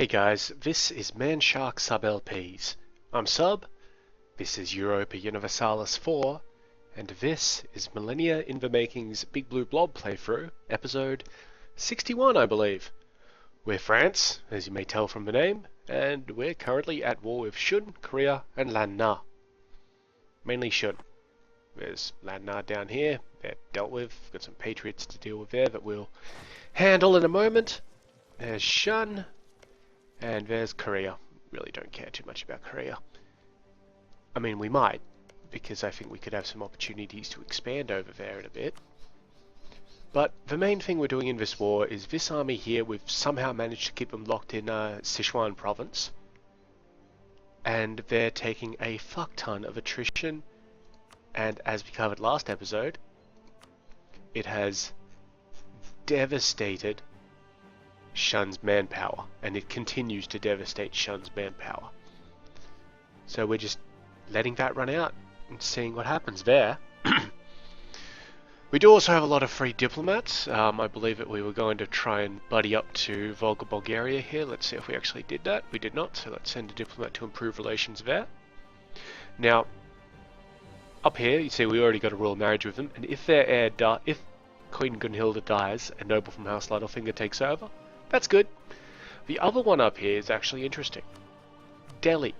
Hey guys, this is Man-Shark Sub LPs. I'm Sub, this is Europa Universalis IV, and this is Millennia in the Making's Big Blue Blob playthrough, episode 61 I believe. We're France, as you may tell from the name, and we're currently at war with Shun, Korea, and Lan Na. Mainly Shun. There's Lan Na down here, they're dealt with, got some patriots to deal with there that we'll handle in a moment. There's Shun. And there's Korea. Really don't care too much about Korea. I mean, we might, because I think we could have some opportunities to expand over there in a bit. But the main thing we're doing in this war is this army here, we've somehow managed to keep them locked in Sichuan province. And they're taking a fuck ton of attrition. And as we covered last episode, it has devastated Shun's manpower, and it continues to devastate Shun's manpower. So we're just letting that run out and seeing what happens there. We do also have a lot of free diplomats. I believe that we were going to try and buddy up to Volga, Bulgaria here. Let's see if we actually did that. We did not, so let's send a diplomat to improve relations there. Now, up here, you see we already got a royal marriage with them, and if their heir if Queen Gunhilda dies, a noble from House Littlefinger takes over, that's good. The other one up here is actually interesting. Delhi.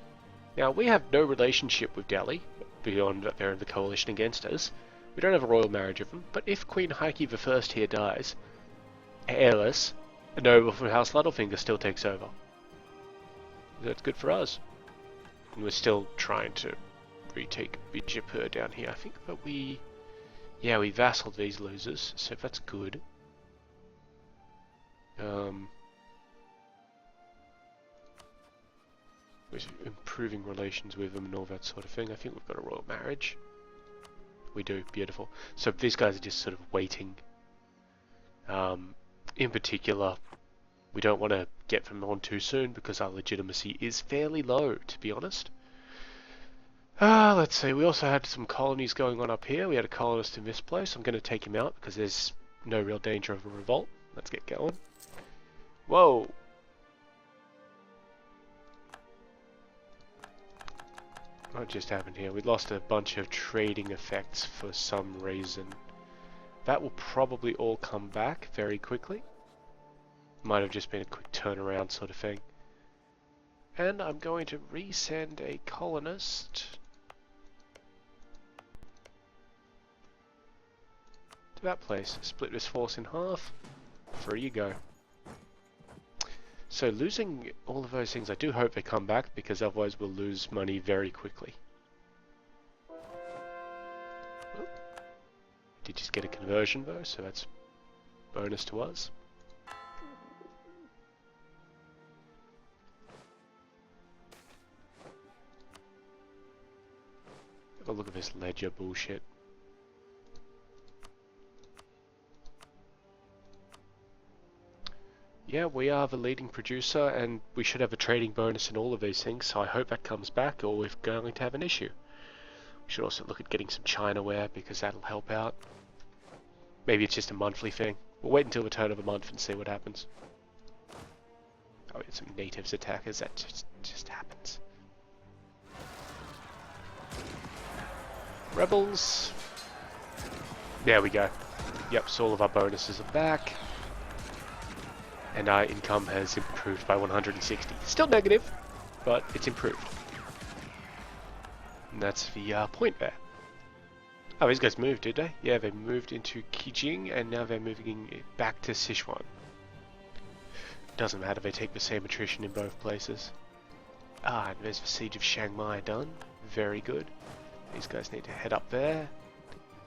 Now, we have no relationship with Delhi, beyond that they're in the coalition against us. We don't have a royal marriage with them, but if Queen Heike I here dies, heirless, a noble from House Littlefinger still takes over. That's good for us. And we're still trying to retake Bijapur down here. I think that we vassaled these losers, so that's good. We're improving relations with them and all that sort of thing. I think we've got a royal marriage. We do, beautiful. So these guys are just sort of waiting. In particular, we don't want to get them on too soon because our legitimacy is fairly low, to be honest. Let's see, we also had some colonies going on up here. We had a colonist in this place. I'm going to take him out because there's no real danger of a revolt. Let's get going. Whoa! What just happened here? We lost a bunch of trading effects for some reason. That will probably all come back very quickly. Might have just been a quick turnaround sort of thing. And I'm going to resend a colonist to that place. Split this force in half. There you go. So losing all of those things, I do hope they come back because otherwise we'll lose money very quickly. Did just get a conversion though, so that's bonus to us. Have a look at this ledger bullshit. Yeah, we are the leading producer and we should have a trading bonus in all of these things, so I hope that comes back or we're going to have an issue. We should also look at getting some Chinaware because that'll help out. Maybe it's just a monthly thing. We'll wait until the turn of the month and see what happens. Oh, we had some natives attackers, that just happens. Rebels. There we go. Yep, so all of our bonuses are back. And our income has improved by 160. Still negative, but it's improved. And that's the point there. Oh, these guys moved, did they? Yeah, they moved into Qijing, and now they're moving back to Sichuan. Doesn't matter, they take the same attrition in both places. Ah, and there's the siege of Chiang Mai done. Very good. These guys need to head up there,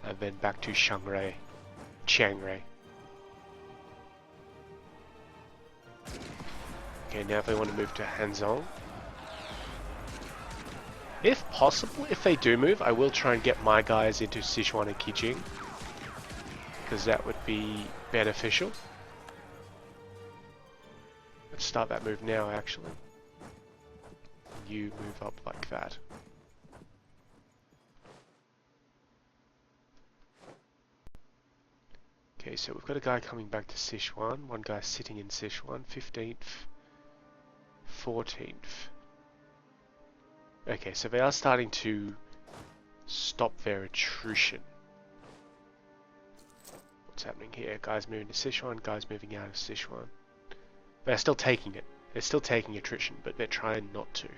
and then back to Chiang Rai. Okay, now they want to move to Hanzhong. If possible, if they do move, I will try and get my guys into Sichuan and Qijing, because that would be beneficial. Let's start that move now, actually. You move up like that. Okay, so we've got a guy coming back to Sichuan, one guy sitting in Sichuan, 15th. 14th. Okay, so they are starting to stop their attrition. What's happening here? Guys moving to Sichuan, guys moving out of Sichuan. They're still taking it. They're still taking attrition, but they're trying not to.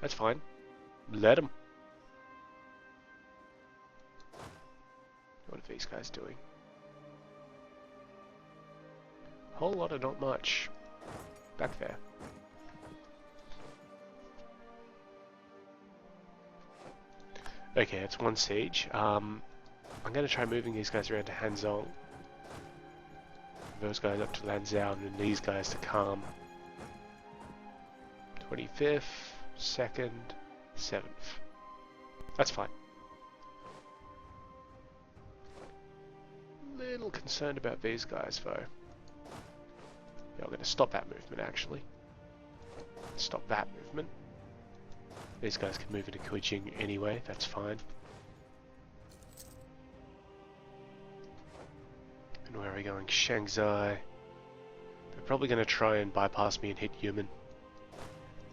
That's fine. Let them. What are these guys doing? Whole lot of not much. Back there. Okay, it's one siege. I'm going to try moving these guys around to Hanzhong. Those guys up to Lanzhou and these guys to Calm. 25th, 2nd, 7th. That's fine. Little concerned about these guys though. Yeah, I'm going to stop that movement actually. Stop that movement. These guys can move into Kuijing anyway, that's fine. And where are we going? Shanghai. They're probably going to try and bypass me and hit Yumen.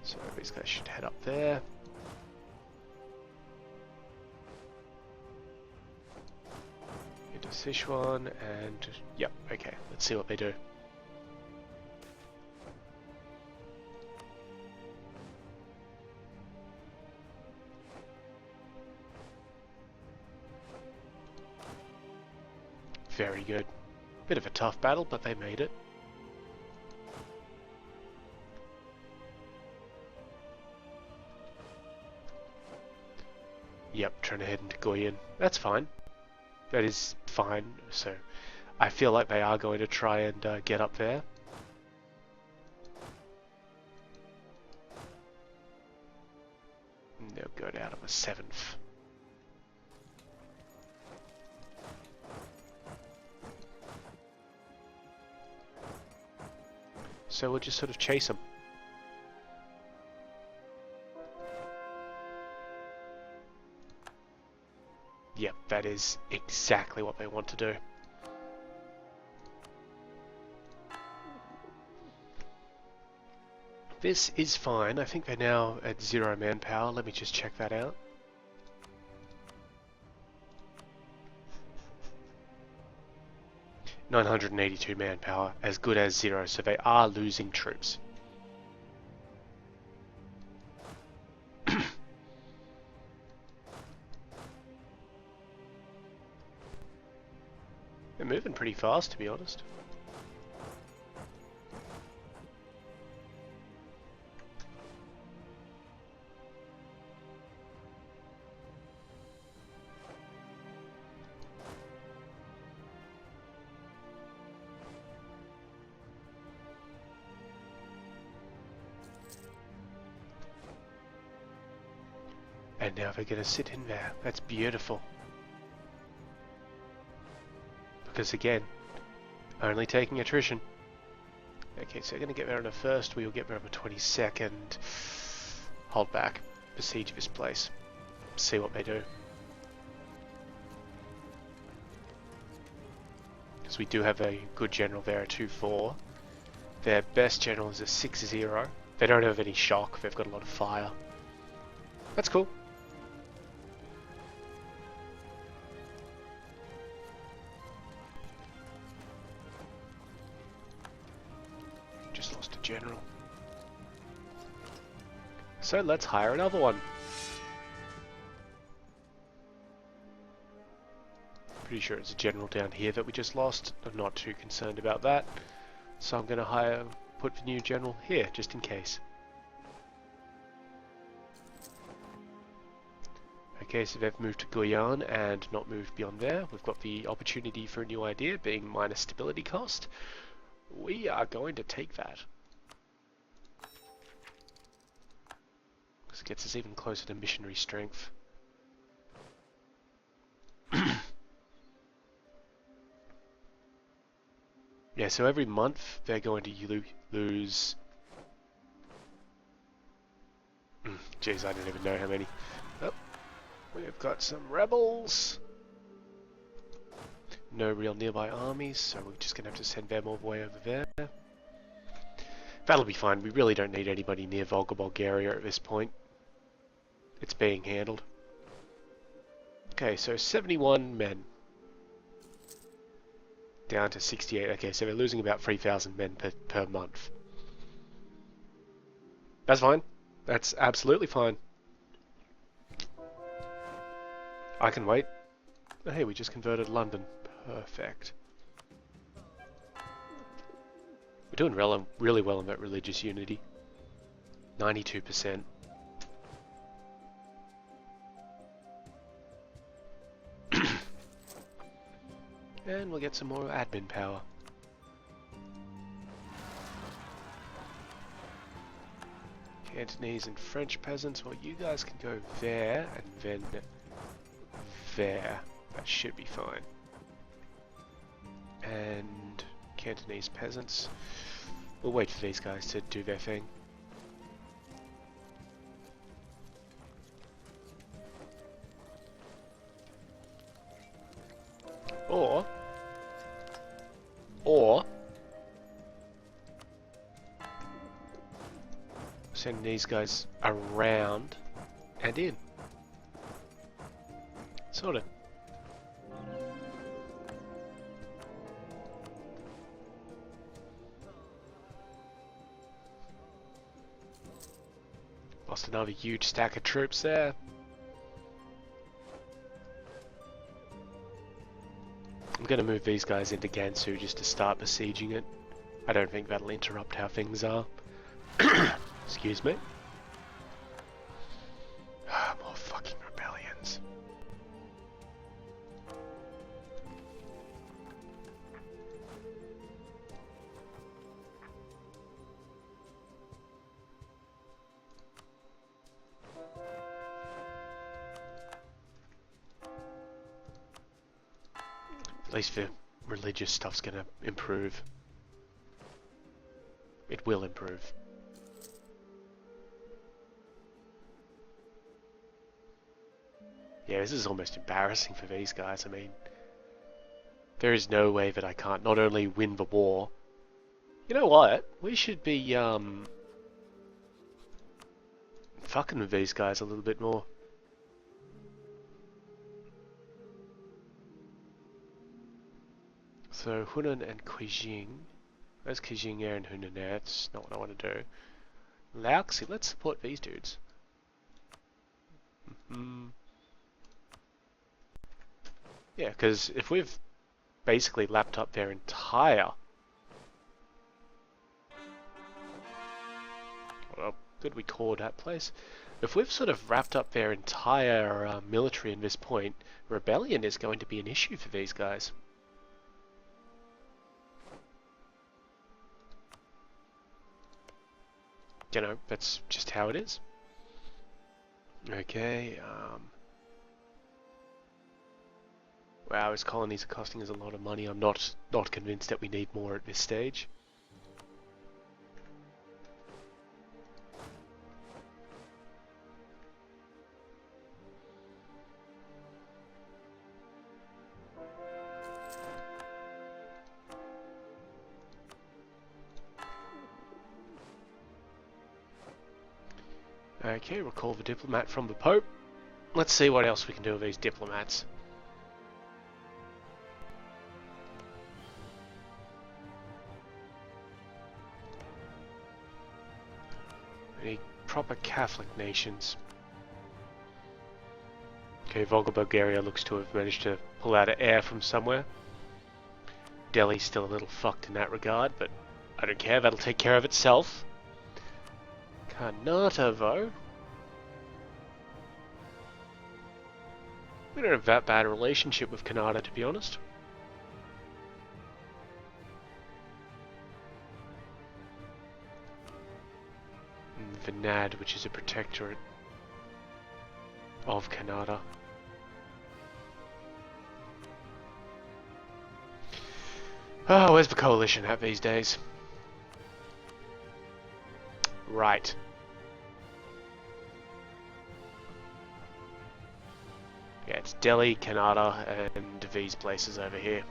So these guys should head up there. Into Sichuan and... Yep, okay, let's see what they do. Very good. Bit of a tough battle, but they made it. Yep, trying to head into Goyen. That's fine. That is fine. So, I feel like they are going to try and get up there. And they'll go down on the 7th. So we'll just sort of chase them. Yep, that is exactly what they want to do. This is fine. I think they're now at 0 manpower. Let me just check that out. (982 manpower, as good as 0, so they are losing troops. They're moving pretty fast, to be honest. And now they're going to sit in there. That's beautiful. Because again, only taking attrition. Okay, so they're going to get there on the 1st, we will get there on the 22nd. Hold back. Besiege this place. See what they do. Because we do have a good general there, a 2-4. Their best general is a 6-0. They don't have any shock, they've got a lot of fire. That's cool. Just lost a general. So let's hire another one. Pretty sure it's a general down here that we just lost. I'm not too concerned about that. So I'm going to put the new general here, just in case. Okay, so they've moved to Guyan and not moved beyond there. We've got the opportunity for a new idea, being minus stability cost. We are going to take that. Because it gets us even closer to missionary strength. Yeah, so every month they're going to lose... Jeez, I don't even know how many. Oh, we've got some rebels. no real nearby armies, so we're just going to have to send them all the way over there. That'll be fine. We really don't need anybody near Volga, Bulgaria at this point. It's being handled. Okay, so 71 men. Down to 68. Okay, so we're losing about 3,000 men per month. That's fine. That's absolutely fine. I can wait. Oh, hey, we just converted London. Perfect. We're doing really well in that religious unity. 92%. And we'll get some more admin power. Cantonese and French peasants, well, you guys can go there and then there. That should be fine. And Cantonese peasants, we'll wait for these guys to do their thing. Or send these guys around and in. Sorta. Lost another huge stack of troops there. I'm going to move these guys into Gansu just to start besieging it. I don't think that'll interrupt how things are. Excuse me. More fucking rebellions. At least the religious stuff's gonna improve. It will improve. Yeah, this is almost embarrassing for these guys. I mean, there is no way that I can't not only win the war. You know what? We should be fucking with these guys a little bit more. So Hunan and Qijing. Where's Qijing Air and Hunan Air? That's not what I want to do. Laoxi, let's support these dudes. Yeah, because if we've basically lapped up their entire... Well, good we called that place. If we've sort of wrapped up their entire military in this point, rebellion is going to be an issue for these guys. You know, that's just how it is. Okay, wow, his colonies are costing us a lot of money. I'm not convinced that we need more at this stage. Okay, recall the diplomat from the Pope. Let's see what else we can do with these diplomats. Any proper Catholic nations. Okay, Volga Bulgaria looks to have managed to pull out an heir from somewhere. Delhi's still a little fucked in that regard, but I don't care, that'll take care of itself. Karnataka, though. We don't have that bad a relationship with Karnataka, to be honest. And Vinad, which is a protectorate of Karnataka. Oh, where's the coalition at these days? Right. Yeah, it's Delhi, Kannada, and these places over here.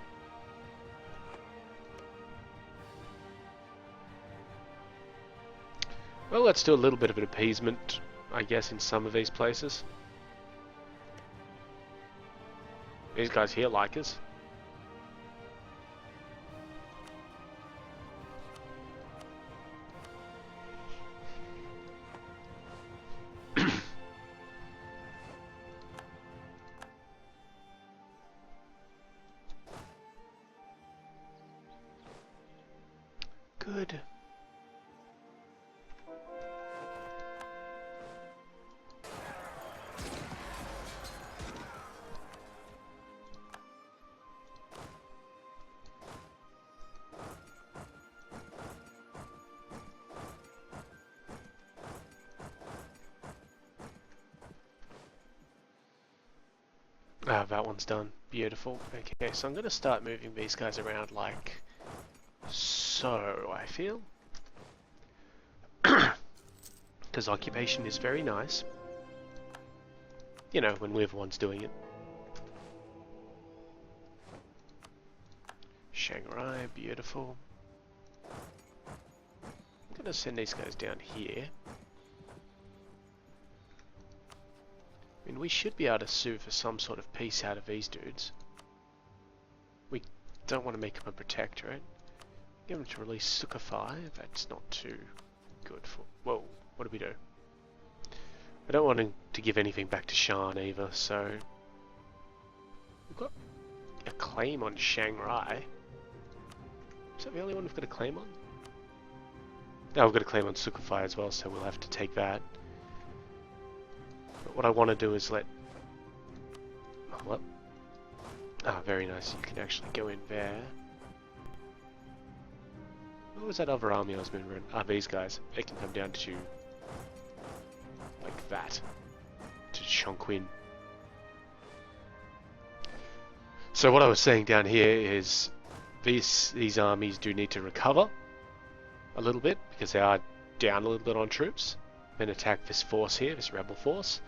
Well, let's do a little bit of an appeasement, I guess, in some of these places. These guys here like us. Good. Ah, that one's done. Beautiful. Okay, so I'm going to start moving these guys around like so, I feel. Because occupation is very nice. You know, when everyone's doing it. Shanghai, beautiful. I'm going to send these guys down here. I mean, we should be able to sue for some sort of peace out of these dudes. We don't want to make them a protectorate. Get them to release Sukhofai. That's not too good for... Whoa, what do we do? I don't want to give anything back to Shan either, so... We've got a claim on Shanghai. Is that the only one we've got a claim on? No, we've got a claim on Sukhofai as well, so we'll have to take that. But what I want to do is let... Oh, what? Ah, very nice. You can actually go in there. What was that other army I was moving around? Ah, these guys. They can come down to... like that. To Chongqing. So what I was saying down here is... These armies do need to recover a little bit, because they are down a little bit on troops. Then attack this force here, this rebel force.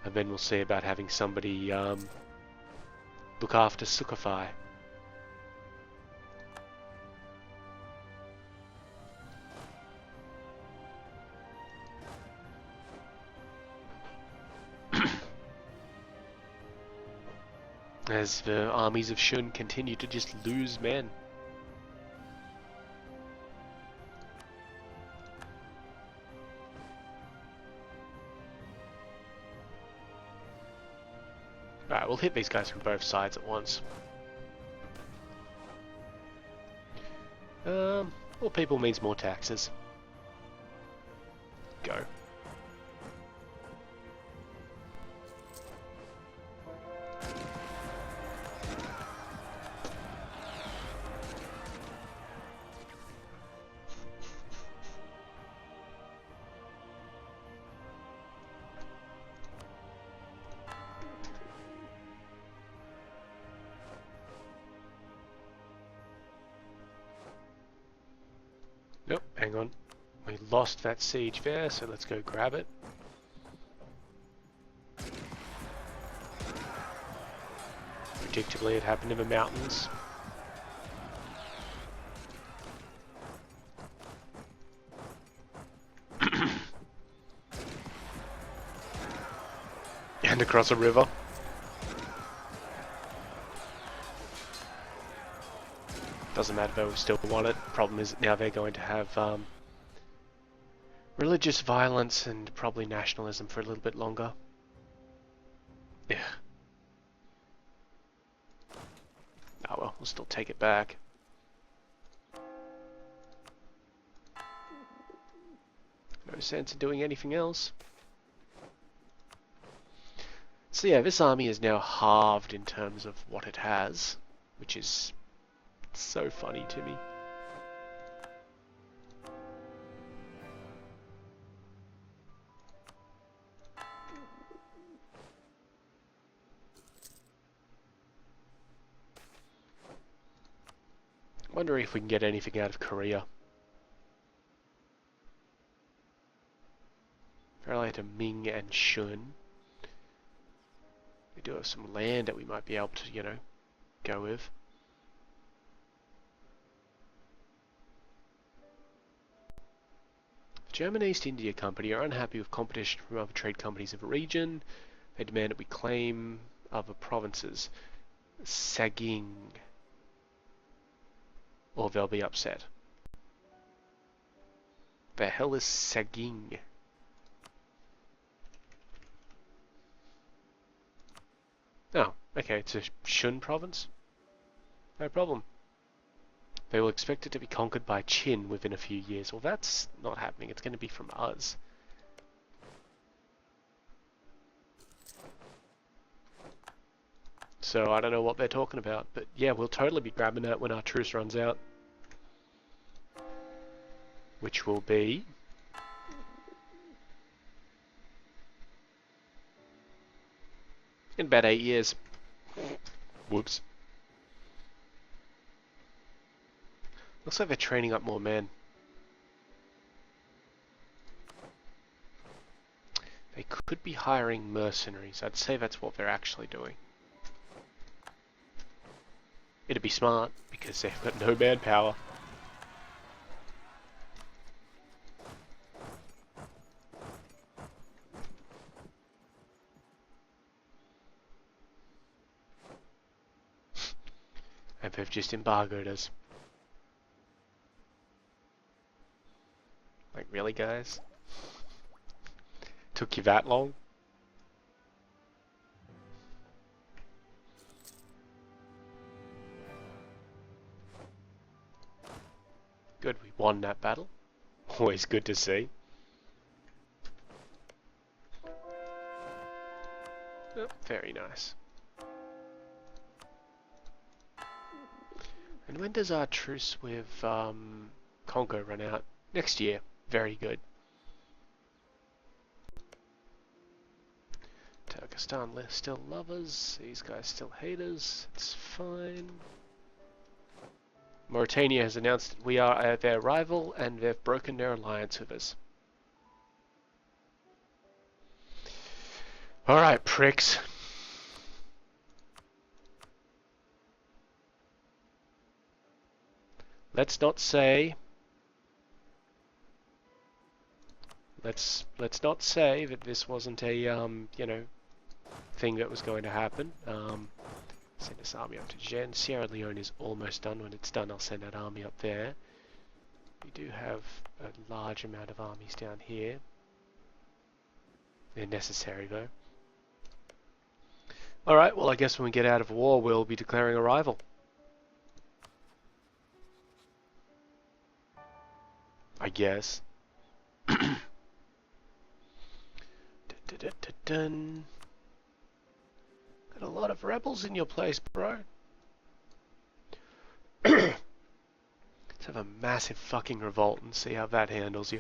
And then we'll see about having somebody look after Sukhofai. As the armies of Shun continue to just lose men. Alright, we'll hit these guys from both sides at once. More people means more taxes. Go. Nope, hang on. We lost that siege there, so let's go grab it. Predictably, it happened in the mountains. And across a river. Doesn't matter though, we still want it. Problem is that now they're going to have religious violence and probably nationalism for a little bit longer. Yeah. Oh well, we'll still take it back. No sense in doing anything else. So yeah, this army is now halved in terms of what it has, which is so funny to me. Wonder if we can get anything out of Korea. Related to Ming and Shun. We do have some land that we might be able to, you know, go with. German East India Company are unhappy with competition from other trade companies of the region. They demand that we claim other provinces. Sagging. Or they'll be upset. The hell is sagging? Oh, okay, it's a Shun province? No problem. They will expect it to be conquered by Qin within a few years. Well, that's not happening. It's going to be from us. So I don't know what they're talking about. But yeah, we'll totally be grabbing that when our truce runs out. Which will be... in about 8 years. Whoops. Looks like they're training up more men. They could be hiring mercenaries. I'd say that's what they're actually doing. It'd be smart, because they've got no manpower. And they've just embargoed us. Like, really, guys? Took you that long? Good, we won that battle. Always good to see. Oh, very nice. And when does our truce with Congo run out? Next year. Very good. Turkestan still love us. These guys still hate us. It's fine. Mauritania has announced that we are their rival and they've broken their alliance with us. Alright, pricks. Let's not say... Let's not say that this wasn't a, you know, thing that was going to happen. Send this army up to Jen. Sierra Leone is almost done. When it's done, I'll send that army up there. We do have a large amount of armies down here. They're necessary, though. Alright, well, I guess when we get out of war, we'll be declaring a rival. I guess. Dun. Got a lot of rebels in your place, bro. Let's have a massive fucking revolt and see how that handles you.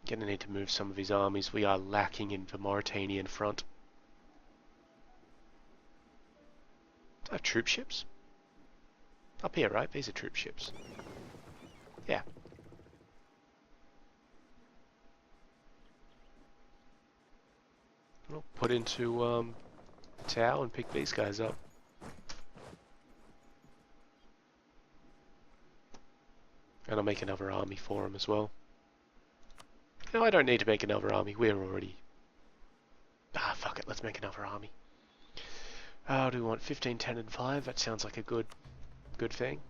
Gonna need to move some of his armies. We are lacking in the Mauritanian front. Do I have troop ships? Up here, right? These are troop ships. Yeah. We'll put into Tau and pick these guys up. And I'll make another army for them as well. No, I don't need to make another army. We're already... Ah, fuck it. Let's make another army. Do we want 15, 10, and 5? That sounds like a good thing.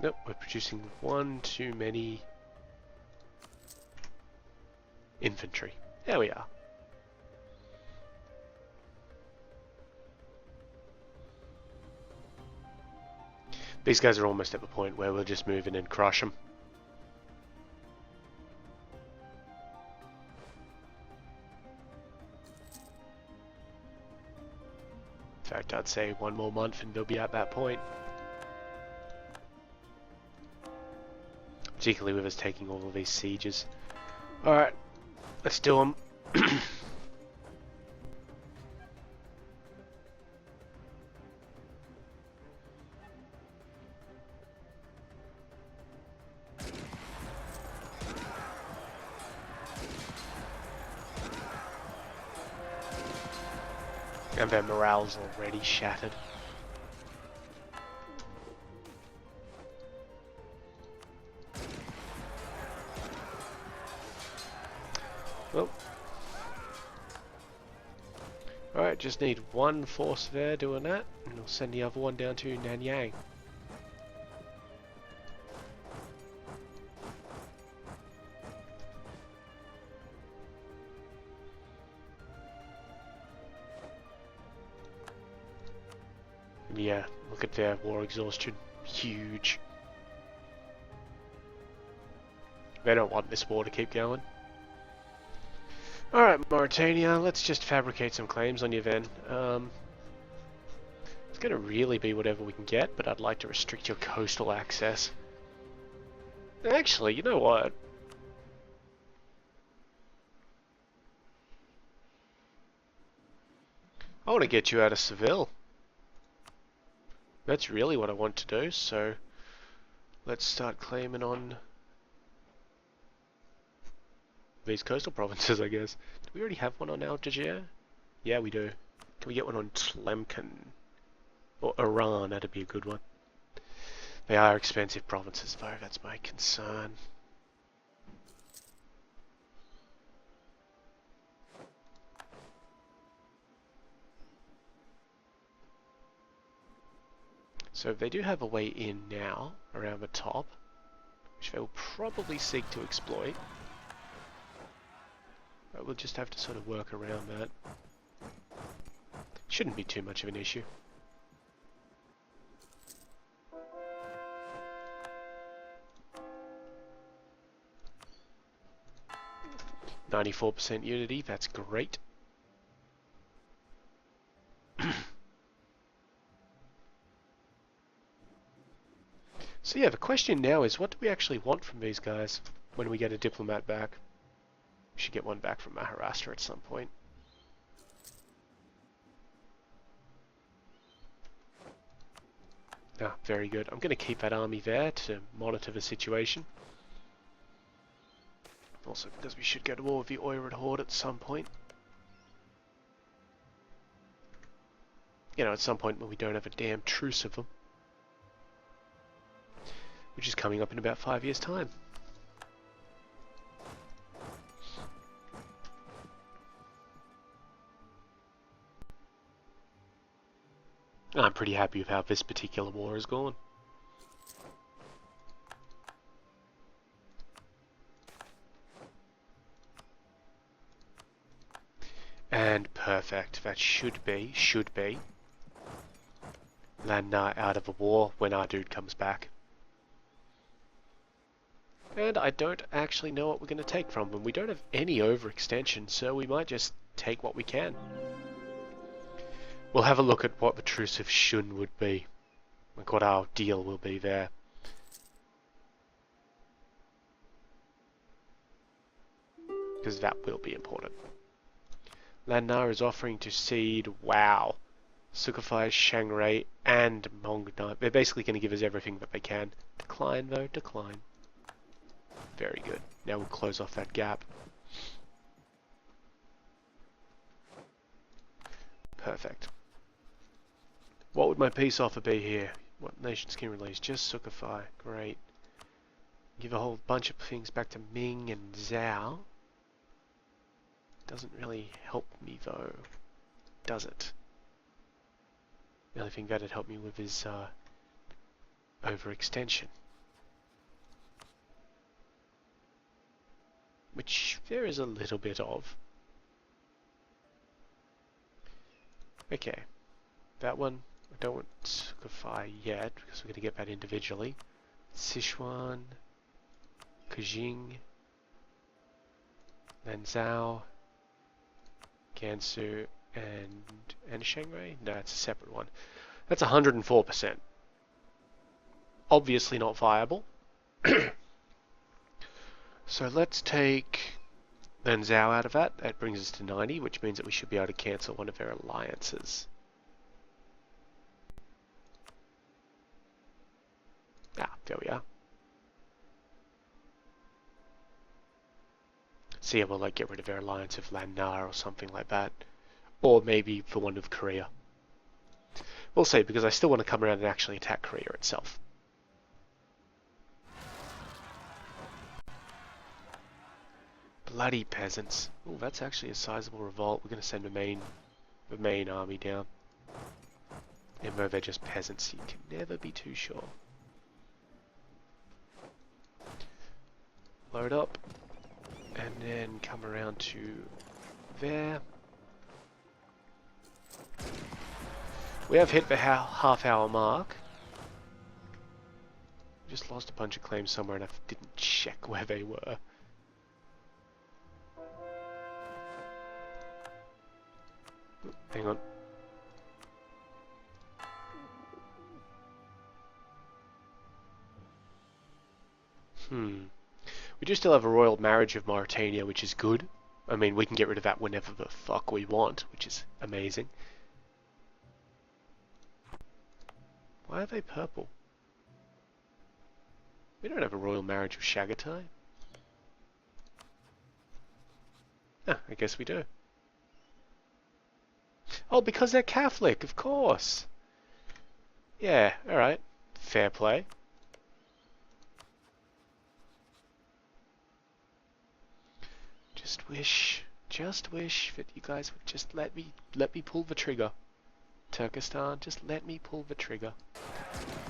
Nope, we're producing one too many infantry. There we are. These guys are almost at the point where we'll just move in and crush them. In fact, I'd say one more month and they'll be at that point. Particularly with us taking all of these sieges. Alright, Let's do them. And their morale's already shattered. Well. Alright, just need one force there doing that, and we'll send the other one down to Nanyang. Yeah, look at their war exhaustion. Huge. They don't want this war to keep going. Alright, Mauritania, let's just fabricate some claims on you then. It's gonna really be whatever we can get, but I'd like to restrict your coastal access. Actually, you know what? I want to get you out of Seville. That's really what I want to do, so let's start claiming on these coastal provinces, I guess. Do we already have one on Algiers? Yeah, we do. Can we get one on Tlemcen? Or Iran, that'd be a good one. They are expensive provinces though, that's my concern. So they do have a way in now, around the top, which they will probably seek to exploit. But we'll just have to sort of work around that. Shouldn't be too much of an issue. %94 unity, that's great. So yeah, the question now is, what do we actually want from these guys when we get a diplomat back? We should get one back from Maharashtra at some point. Ah, very good. I'm going to keep that army there to monitor the situation. Also because we should go to war with the Oirat Horde at some point. You know, at some point when we don't have a damn truce of them. Which is coming up in about 5 years' time. I'm pretty happy with how this particular war has gone. And perfect. That should be Landnar out of the war when our dude comes back. And I don't actually know what we're going to take from them. We don't have any overextension, so we might just take what we can. We'll have a look at what the truce of Shun would be. Like what our deal will be there. Because that will be important. Landnar is offering to cede, wow, Sukhothai, Shangrai, and Mongdai. They're basically going to give us everything that they can. Decline though, decline. Very good. Now we'll close off that gap. Perfect. What would my peace offer be here? What nations can release? Just Sukhothai. Great. Give a whole bunch of things back to Ming and Zhao. Doesn't really help me though, does it? The only thing that'd help me with is overextension. Which there is a little bit of. Okay, that one I don't want Sukhothai yet because we're going to get that individually. Sichuan, Kajing, Lanzhou, Gansu, and Shangrai? No, it's a separate one. That's 104%. Obviously not viable. So let's take Then Zhao out of that. That brings us to 90, which means that we should be able to cancel one of their alliances. Ah, there we are. So yeah, we'll like get rid of their alliance of Landar or something like that. Or maybe for one of Korea. We'll see, because I still want to come around and actually attack Korea itself. Bloody peasants. Oh, that's actually a sizable revolt. We're going to send the main army down. Even though they're just peasants, you can never be too sure. Load up. And then come around to there. We have hit the half-hour mark. Just lost a bunch of claims somewhere and I didn't check where they were. Hang on. We do still have a royal marriage of Mauritania, which is good. I mean, we can get rid of that whenever the fuck we want, which is amazing. Why are they purple? We don't have a royal marriage of Chagatai. Ah, I guess we do. Oh, because they're Catholic, of course. Yeah, alright. Fair play. Just wish that you guys would just let me pull the trigger. Turkestan, just let me pull the trigger.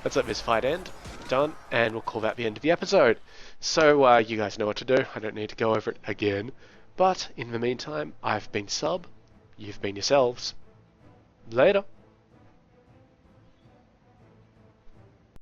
Let's let this fight end. Done, and we'll call that the end of the episode. So, you guys know what to do. I don't need to go over it again. But, in the meantime, I've been Sub. You've been yourselves. Later.